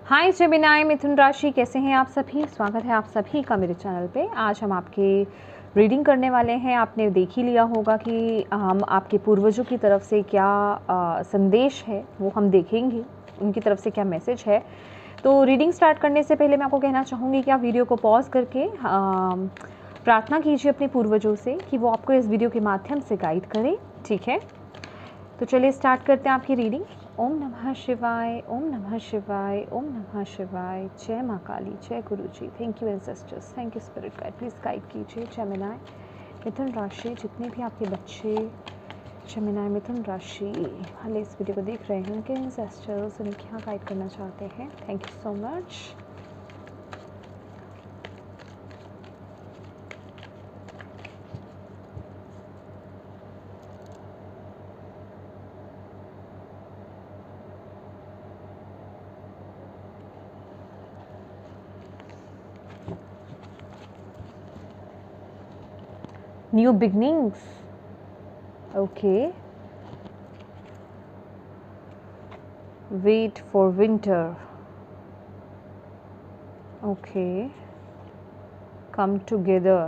हाय Gemini Mithun राशि, कैसे हैं आप सभी। स्वागत है आप सभी का मेरे चैनल पे। आज हम आपके रीडिंग करने वाले हैं। आपने देख ही लिया होगा कि हम आपके पूर्वजों की तरफ से क्या संदेश है वो हम देखेंगे, उनकी तरफ से क्या मैसेज है। तो रीडिंग स्टार्ट करने से पहले मैं आपको कहना चाहूँगी कि आप वीडियो को पॉज करके प्रार्थना कीजिए अपने पूर्वजों से कि वो आपको इस वीडियो के माध्यम से गाइड करें, ठीक है। तो चलिए स्टार्ट करते हैं आपकी रीडिंग। ओम नमः शिवाय, ओम नमः शिवाय, ओम नमः शिवाय। जय माँ काली, जय Guru ji. Thank you ancestors, thank you spirit guide. Please guide कीजिए जेमिनाई मिथुन राशि, जितने भी आपके बच्चे जेमिनाई मिथुन राशि वाले इस वीडियो को देख रहे हैं, उनके एंसेस्टर्स उन्हें क्या गाइड करना चाहते हैं। Thank you so much. New beginnings. Okay. Wait for winter. Okay. Come together.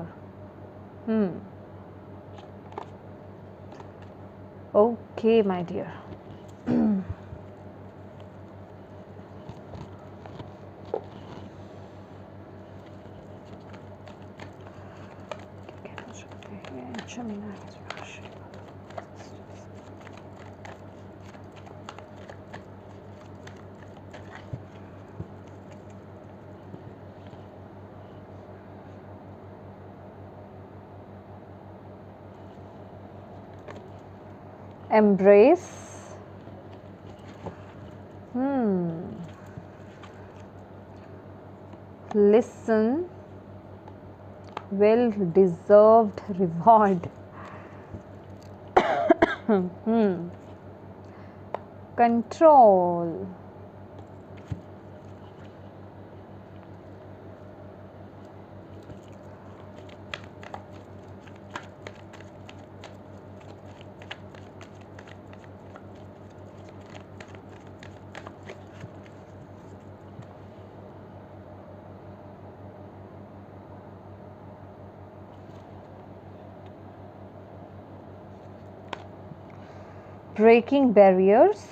Okay, my dear. Embrace. Listen. Well deserved reward. Control. Breaking barriers.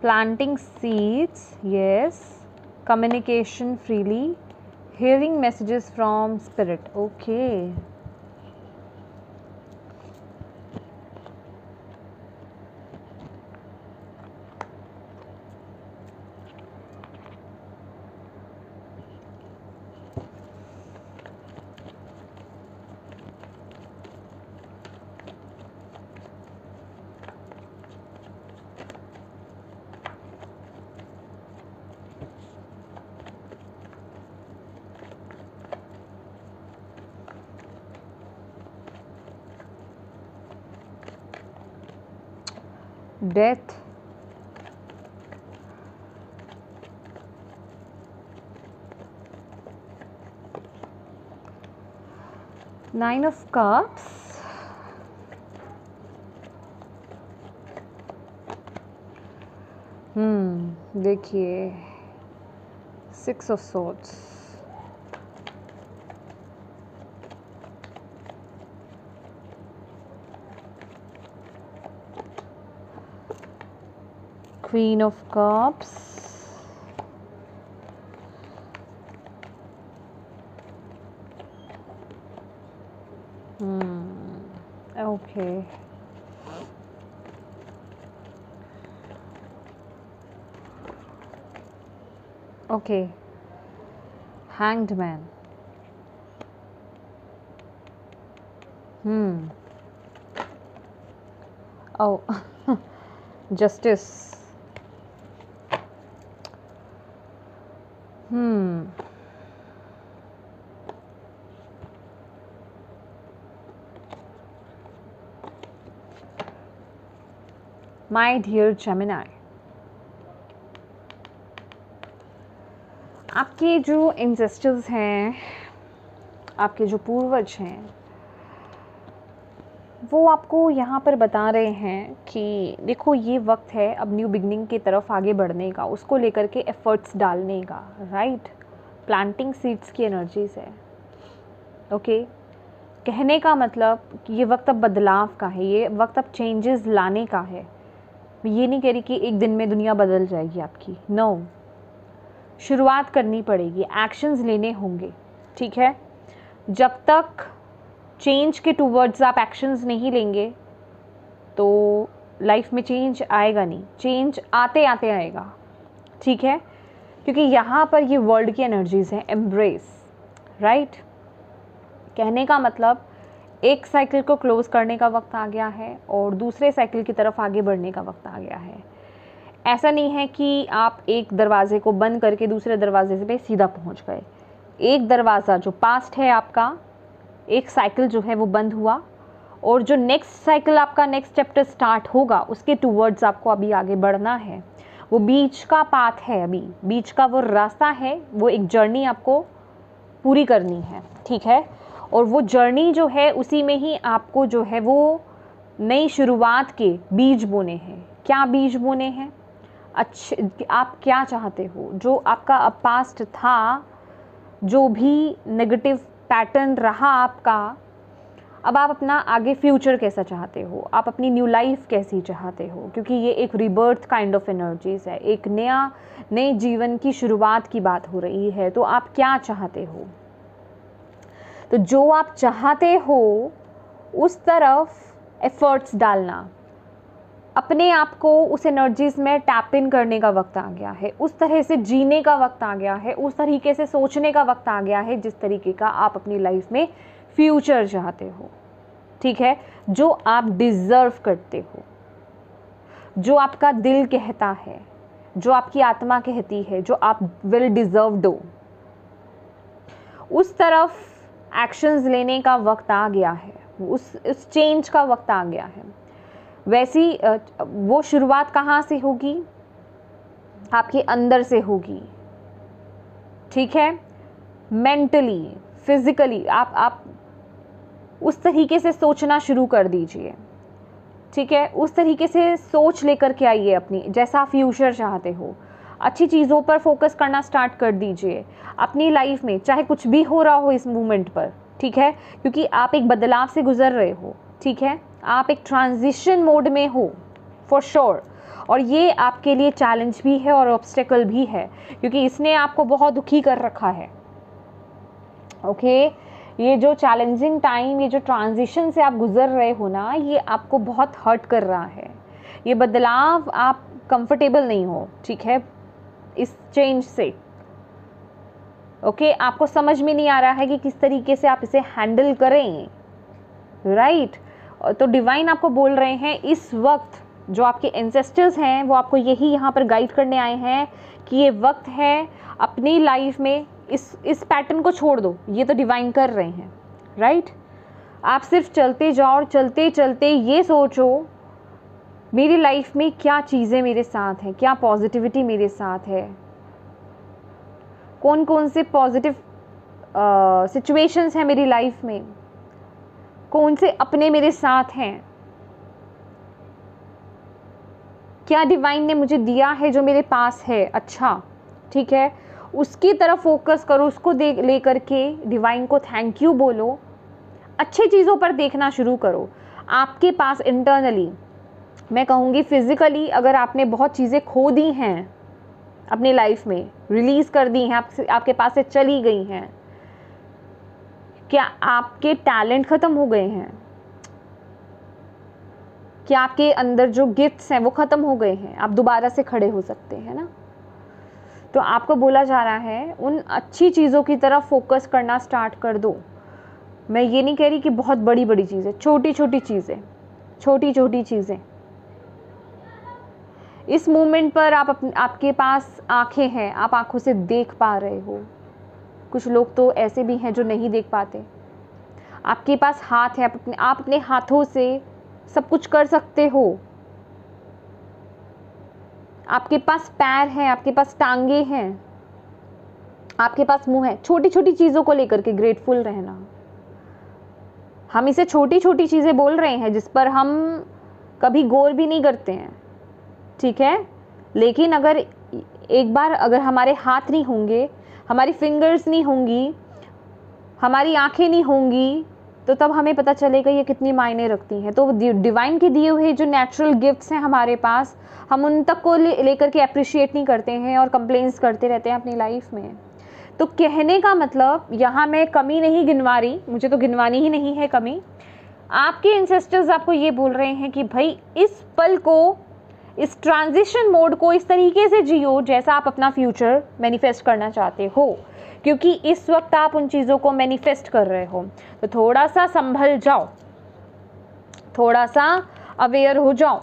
Planting seeds, yes. Communication freely. Hearing messages from spirit. Okay. Death. Nine of Cups. देखिए, Six of Swords. Queen of Cups. Okay. Okay. Hanged Man. Oh, Justice. My dear Gemini, आपके जो ancestors हैं, आपके जो पूर्वज हैं, वो आपको यहाँ पर बता रहे हैं कि देखो ये वक्त है अब न्यू बिगनिंग की तरफ आगे बढ़ने का, उसको लेकर के एफर्ट्स डालने का, राइट। प्लांटिंग सीड्स की एनर्जीज है, ओके। कहने का मतलब कि ये वक्त अब बदलाव का है, ये वक्त अब चेंजेस लाने का है। मैं ये नहीं कह रही कि एक दिन में दुनिया बदल जाएगी आपकी, नो। शुरुआत करनी पड़ेगी, एक्शंस लेने होंगे, ठीक है। जब तक चेंज के टूवर्ड्स आप एक्शंस नहीं लेंगे तो लाइफ में चेंज आएगा नहीं, चेंज आते आते आएगा, ठीक है। क्योंकि यहाँ पर ये वर्ल्ड की एनर्जीज हैं, एम्ब्रेस, राइट। कहने का मतलब एक साइकिल को क्लोज करने का वक्त आ गया है और दूसरे साइकिल की तरफ आगे बढ़ने का वक्त आ गया है। ऐसा नहीं है कि आप एक दरवाजे को बंद करके दूसरे दरवाजे पे सीधा पहुँच गए। एक दरवाज़ा जो पास्ट है आपका, एक साइकिल जो है वो बंद हुआ और जो नेक्स्ट साइकिल आपका, नेक्स्ट चैप्टर स्टार्ट होगा, उसके टूवर्ड्स आपको अभी आगे बढ़ना है। वो बीच का पाथ है, अभी बीच का वो रास्ता है, वो एक जर्नी आपको पूरी करनी है, ठीक है। और वो जर्नी जो है उसी में ही आपको जो है वो नई शुरुआत के बीज बोने हैं। क्या बीज बोने हैं? अच्छे, आप क्या चाहते हो, जो आपका अब पास्ट था, जो भी नेगेटिव पैटर्न रहा आपका, अब आप अपना आगे फ्यूचर कैसा चाहते हो, आप अपनी न्यू लाइफ कैसी चाहते हो, क्योंकि ये एक रिबर्थ काइंड ऑफ एनर्जीज है, एक नए जीवन की शुरुआत की बात हो रही है। तो आप क्या चाहते हो, तो जो आप चाहते हो उस तरफ एफर्ट्स डालना, अपने आप को उस एनर्जीज में टैप इन करने का वक्त आ गया है, उस तरह से जीने का वक्त आ गया है, उस तरीके से सोचने का वक्त आ गया है जिस तरीके का आप अपनी लाइफ में फ्यूचर चाहते हो, ठीक है। जो आप डिज़र्व करते हो, जो आपका दिल कहता है, जो आपकी आत्मा कहती है, जो आप विल डिज़र्व दो, उस तरफ एक्शंस लेने का वक्त आ गया है, उस चेंज का वक्त आ गया है। वैसी वो शुरुआत कहाँ से होगी? आपके अंदर से होगी, ठीक है। मेंटली, फिजिकली आप उस तरीके से सोचना शुरू कर दीजिए, ठीक है। उस तरीके से सोच लेकर के आइए अपनी, जैसा आप फ्यूचर चाहते हो। अच्छी चीज़ों पर फोकस करना स्टार्ट कर दीजिए अपनी लाइफ में, चाहे कुछ भी हो रहा हो इस मोमेंट पर, ठीक है। क्योंकि आप एक बदलाव से गुजर रहे हो, ठीक है। आप एक ट्रांजिशन मोड में हो फॉर श्योर, और ये आपके लिए चैलेंज भी है और ऑब्स्टेकल भी है, क्योंकि इसने आपको बहुत दुखी कर रखा है, ओके। ये जो चैलेंजिंग टाइम, ये जो ट्रांजिशन से आप गुजर रहे हो ना, ये आपको बहुत हर्ट कर रहा है। ये बदलाव, आप कंफर्टेबल नहीं हो, ठीक है, इस चेंज से, ओके। आपको समझ में नहीं आ रहा है कि किस तरीके से आप इसे हैंडल करें, राइट। तो डिवाइन आपको बोल रहे हैं इस वक्त, जो आपके एंसेस्टर्स हैं वो आपको यही यहाँ पर गाइड करने आए हैं कि ये वक्त है अपनी लाइफ में इस पैटर्न को छोड़ दो। ये तो डिवाइन कर रहे हैं, राइट। आप सिर्फ चलते जाओ और चलते चलते ये सोचो मेरी लाइफ में क्या चीज़ें मेरे साथ हैं, क्या पॉजिटिविटी मेरे साथ है, कौन कौन से पॉजिटिव सिचुएशंस हैं मेरी लाइफ में, कौन से अपने मेरे साथ हैं, क्या डिवाइन ने मुझे दिया है जो मेरे पास है, अच्छा, ठीक है। उसकी तरफ फोकस करो, उसको ले करके डिवाइन को थैंक यू बोलो, अच्छी चीज़ों पर देखना शुरू करो। आपके पास इंटरनली, मैं कहूँगी फिज़िकली, अगर आपने बहुत चीज़ें खो दी हैं अपनी लाइफ में, रिलीज़ कर दी हैं, आपके पास से चली गई हैं, क्या आपके टैलेंट ख़त्म हो गए हैं, क्या आपके अंदर जो गिफ्ट्स हैं वो ख़त्म हो गए हैं, आप दोबारा से खड़े हो सकते हैं ना। तो आपको बोला जा रहा है उन अच्छी चीज़ों की तरफ फोकस करना स्टार्ट कर दो। मैं ये नहीं कह रही कि बहुत बड़ी बड़ी चीज़ें, छोटी छोटी चीज़ें, छोटी छोटी चीज़ें। इस मोमेंट पर आपके पास आँखें हैं, आप आँखों से देख पा रहे हो। कुछ लोग तो ऐसे भी हैं जो नहीं देख पाते। आपके पास हाथ है, आप अपने हाथों से सब कुछ कर सकते हो। आपके पास पैर हैं, आपके पास टांगे हैं, आपके पास मुंह है। छोटी छोटी चीज़ों को लेकर के ग्रेटफुल रहना, हम इसे छोटी छोटी चीज़ें बोल रहे हैं जिस पर हम कभी गौर भी नहीं करते हैं, ठीक है। लेकिन अगर एक बार अगर हमारे हाथ नहीं होंगे, हमारी फिंगर्स नहीं होंगी, हमारी आंखें नहीं होंगी, तो तब हमें पता चलेगा ये कितनी मायने रखती हैं। तो डिवाइन के दिए हुए जो नेचुरल गिफ्ट्स हैं हमारे पास, हम उन तक को लेकर के अप्रिशिएट नहीं करते हैं और कंप्लेंट्स करते रहते हैं अपनी लाइफ में। तो कहने का मतलब, यहाँ मैं कमी नहीं गिनवा रही, मुझे तो गिनवानी ही नहीं है कमी। आपके एंसेस्टर्स आपको ये बोल रहे हैं कि भाई इस पल को, इस ट्रांजिशन मोड को इस तरीके से जियो जैसा आप अपना फ्यूचर मैनिफेस्ट करना चाहते हो, क्योंकि इस वक्त आप उन चीज़ों को मैनिफेस्ट कर रहे हो। तो थोड़ा सा संभल जाओ, थोड़ा सा अवेयर हो जाओ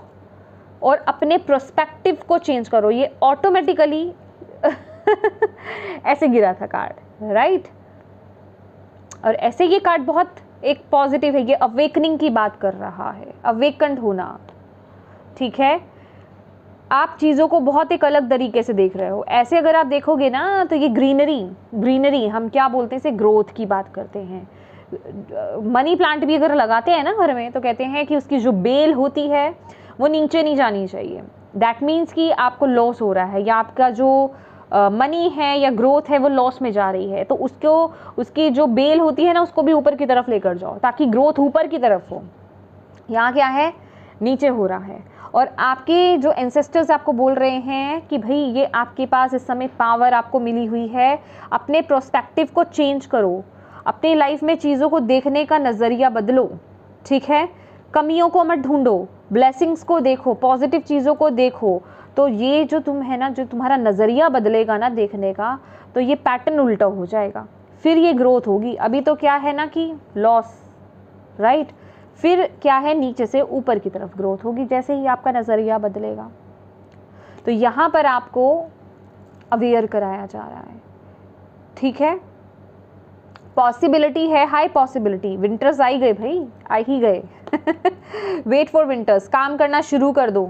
और अपने प्रोस्पेक्टिव को चेंज करो। ये ऑटोमेटिकली ऐसे गिरा था कार्ड, राइट। और ऐसे ये कार्ड बहुत एक पॉजिटिव है, ये अवेकनिंग की बात कर रहा है, अवेकन्ड होना, ठीक है। आप चीज़ों को बहुत एक अलग तरीके से देख रहे हो। ऐसे अगर आप देखोगे ना तो ये ग्रीनरी हम क्या बोलते हैं, इसे ग्रोथ की बात करते हैं। मनी प्लांट भी अगर लगाते हैं ना घर में तो कहते हैं कि उसकी जो बेल होती है वो नीचे नहीं जानी चाहिए। दैट मीन्स कि आपको लॉस हो रहा है या आपका जो मनी है या ग्रोथ है वो लॉस में जा रही है, तो उसकी जो बेल होती है ना उसको भी ऊपर की तरफ लेकर जाओ ताकि ग्रोथ ऊपर की तरफ हो। यहाँ क्या है, नीचे हो रहा है। और आपके जो एंसेस्टर्स आपको बोल रहे हैं कि भाई ये आपके पास इस समय पावर आपको मिली हुई है, अपने प्रोस्पेक्टिव को चेंज करो, अपनी लाइफ में चीज़ों को देखने का नज़रिया बदलो, ठीक है। कमियों को मत ढूंढो, ब्लेसिंग्स को देखो, पॉजिटिव चीज़ों को देखो। तो ये जो तुम है ना, जो तुम्हारा नज़रिया बदलेगा ना देखने का, तो ये पैटर्न उल्टा हो जाएगा, फिर ये ग्रोथ होगी। अभी तो क्या है ना कि लॉस, राइट। फिर क्या है, नीचे से ऊपर की तरफ ग्रोथ होगी जैसे ही आपका नज़रिया बदलेगा। तो यहाँ पर आपको अवेयर कराया जा रहा है, ठीक है। पॉसिबिलिटी है, हाई पॉसिबिलिटी। विंटर्स आई गए भाई, आ ही गए। Wait for winters. काम करना शुरू कर दो,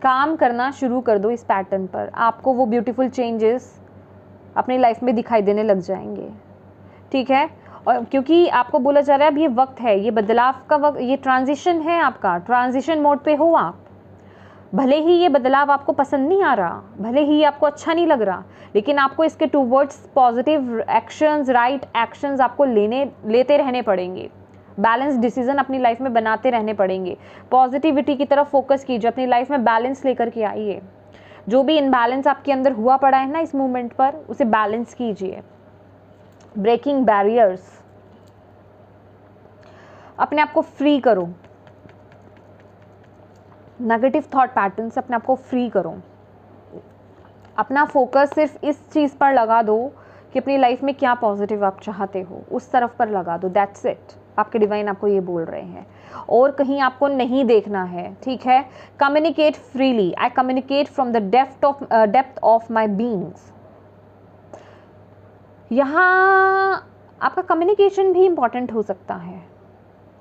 काम करना शुरू कर दो इस पैटर्न पर। आपको वो ब्यूटीफुल चेंजेस अपनी लाइफ में दिखाई देने लग जाएंगे, ठीक है। और क्योंकि आपको बोला जा रहा है अब ये वक्त है, ये बदलाव का वक्त, ये ट्रांजिशन है आपका, ट्रांजिशन मोड पे हो आप। भले ही ये बदलाव आपको पसंद नहीं आ रहा, भले ही आपको अच्छा नहीं लग रहा, लेकिन आपको इसके towards positive actions, right actions आपको लेते रहने पड़ेंगे। बैलेंस डिसीजन अपनी लाइफ में बनाते रहने पड़ेंगे। पॉजिटिविटी की तरफ फोकस कीजिए, अपनी लाइफ में बैलेंस लेकर के आइए। जो भी इनबैलेंस आपके अंदर हुआ पड़ा है ना इस मूवमेंट पर, उसे बैलेंस कीजिए। ब्रेकिंग बैरियर्स, अपने आप को फ्री करो, नेगेटिव थॉट पैटर्न से अपने आप को फ्री करो। अपना फोकस सिर्फ इस चीज़ पर लगा दो कि अपनी लाइफ में क्या पॉजिटिव आप चाहते हो, उस तरफ पर लगा दो। That's it. आपके डिवाइन आपको ये बोल रहे हैं, और कहीं आपको नहीं देखना है, ठीक है। Communicate freely. I communicate from the depth of my beings. यहाँ आपका कम्युनिकेशन भी इम्पॉर्टेंट हो सकता है।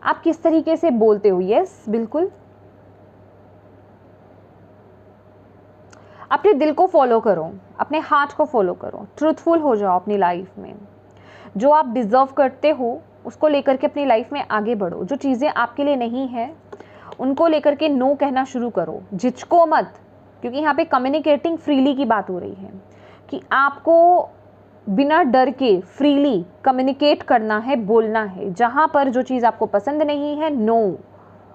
आप किस तरीके से बोलते हो, यस बिल्कुल। अपने दिल को फॉलो करो, अपने हार्ट को फॉलो करो, ट्रूथफुल हो जाओ अपनी लाइफ में। जो आप डिज़र्व करते हो उसको लेकर के अपनी लाइफ में आगे बढ़ो। जो चीज़ें आपके लिए नहीं है उनको लेकर के नो कहना शुरू करो, झिझको मत। क्योंकि यहाँ पे कम्युनिकेटिंग फ्रीली की बात हो रही है कि आपको बिना डर के फ्रीली कम्युनिकेट करना है, बोलना है। जहाँ पर जो चीज़ आपको पसंद नहीं है, नो,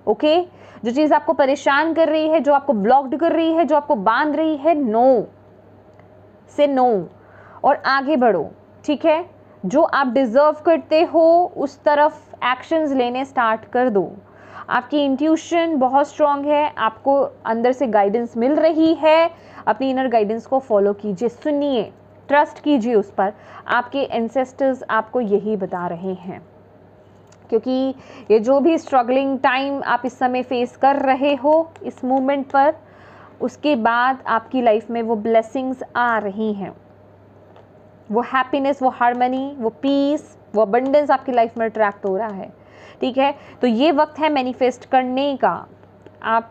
ओके। जो चीज़ आपको परेशान कर रही है, जो आपको ब्लॉक्ड कर रही है, जो आपको बांध रही है, नो से नो, और आगे बढ़ो, ठीक है। जो आप डिज़र्व करते हो उस तरफ एक्शंस लेने स्टार्ट कर दो। आपकी इंट्यूशन बहुत स्ट्रांग है, आपको अंदर से गाइडेंस मिल रही है। अपनी इनर गाइडेंस को फॉलो कीजिए, सुनिए, ट्रस्ट कीजिए उस पर। आपके एंसेस्टर्स आपको यही बता रहे हैं, क्योंकि ये जो भी स्ट्रगलिंग टाइम आप इस समय फेस कर रहे हो इस मूवमेंट पर, उसके बाद आपकी लाइफ में वो ब्लेसिंग्स आ रही हैं। वो हैप्पीनेस, वो हार्मनी, वो पीस, वो अबंडेंस आपकी लाइफ में अट्रैक्ट हो रहा है, ठीक है। तो ये वक्त है मैनिफेस्ट करने का। आप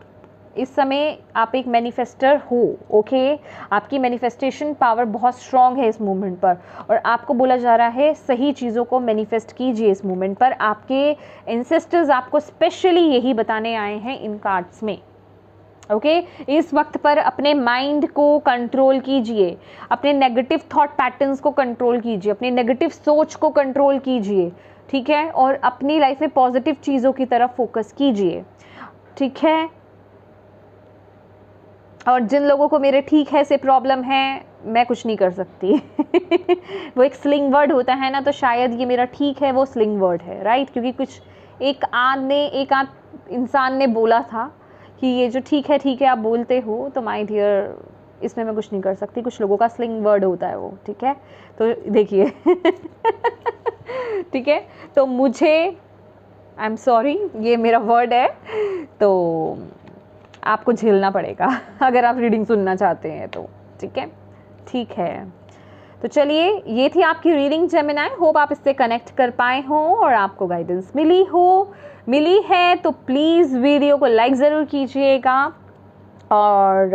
इस समय आप एक मैनिफेस्टर हो, ओके। आपकी मैनिफेस्टेशन पावर बहुत स्ट्रांग है इस मूवमेंट पर, और आपको बोला जा रहा है सही चीज़ों को मैनिफेस्ट कीजिए इस मूवमेंट पर। आपके एंसेस्टर्स आपको स्पेशली यही बताने आए हैं इन कार्ड्स में, ओके। इस वक्त पर अपने माइंड को कंट्रोल कीजिए, अपने नेगेटिव थॉट पैटर्न्स को कंट्रोल कीजिए, अपनी नेगेटिव सोच को कंट्रोल कीजिए, ठीक है, और अपनी लाइफ में पॉजिटिव चीज़ों की तरफ फोकस कीजिए, ठीक है। और जिन लोगों को मेरे ठीक है से प्रॉब्लम है, मैं कुछ नहीं कर सकती वो एक स्लिंग वर्ड होता है ना, तो शायद ये मेरा ठीक है वो स्लिंग वर्ड है, राइट, क्योंकि कुछ एक आध इंसान ने बोला था कि ये जो ठीक है आप बोलते हो, तो माय डियर इसमें मैं कुछ नहीं कर सकती, कुछ लोगों का स्लिंग वर्ड होता है वो, ठीक है। तो देखिए ठीक है, तो मुझे आई एम सॉरी, ये मेरा वर्ड है, तो आपको झेलना पड़ेगा अगर आप रीडिंग सुनना चाहते हैं तो, ठीक है, ठीक है। तो चलिए, ये थी आपकी रीडिंग जेमिनी। होप आप इससे कनेक्ट कर पाए हों और आपको गाइडेंस मिली है तो प्लीज़ वीडियो को लाइक ज़रूर कीजिएगा। और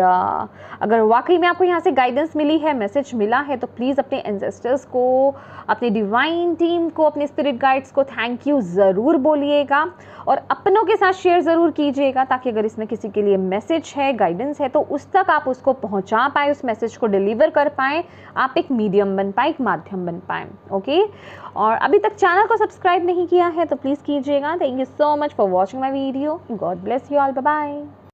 अगर वाकई में आपको यहाँ से गाइडेंस मिली है, मैसेज मिला है, तो प्लीज़ अपने एंसेस्टर्स को, अपने डिवाइन टीम को, अपने स्पिरिट गाइड्स को थैंक यू ज़रूर बोलिएगा, और अपनों के साथ शेयर ज़रूर कीजिएगा, ताकि अगर इसमें किसी के लिए मैसेज है, गाइडेंस है, तो उस तक आप उसको पहुँचा पाए, उस मैसेज को डिलीवर कर पाएँ, आप एक मीडियम बन पाए, एक माध्यम बन पाएँ, ओके। और अभी तक चैनल को सब्सक्राइब नहीं किया है तो प्लीज़ कीजिएगा। Thank you so much for watching my video. God bless you all, bye bye.